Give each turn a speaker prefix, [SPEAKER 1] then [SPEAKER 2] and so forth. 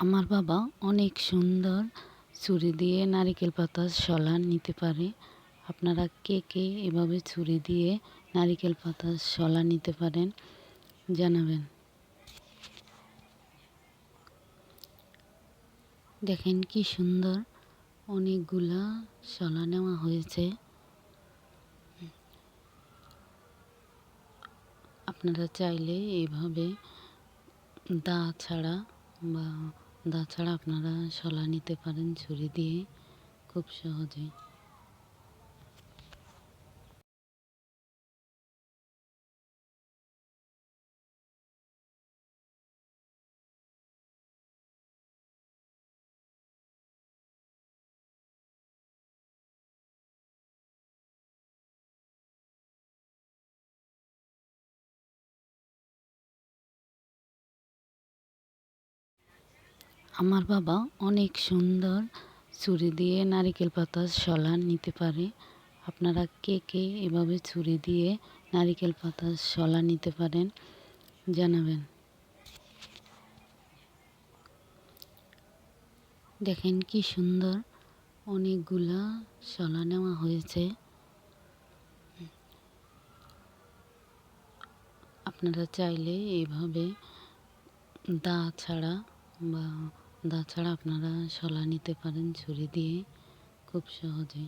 [SPEAKER 1] আমার বাবা অনেক সুন্দর ছুরি দিয়ে নারিকেল পাতার শলা নিতে পারে। আপনারা কে কে এভাবে ছুরি দিয়ে নারিকেল পাতার শলা নিতে পারেন জানাবেন। দেখেন কি সুন্দর অনেকগুলা শলা নেওয়া হয়েছে। আপনারা চাইলে এইভাবে দা ছাড়া আপনারা শলা নিতে পারেন ছুরি দিয়ে খুব সহজে। আমার বাবা অনেক সুন্দর ছুরি দিয়ে নারিকেল পাতার শলা নিতে পারে। আপনারা কে কে এভাবে ছুরি দিয়ে নারিকেল পাতার শলা নিতে পারেন জানাবেন। দেখেন কি সুন্দর অনেকগুলা শলা নেওয়া হয়েছে। আপনারা চাইলে এইভাবে দা ছাড়া আপনারা শলা নিতে পারেন ছুরি দিয়ে খুব সহজে।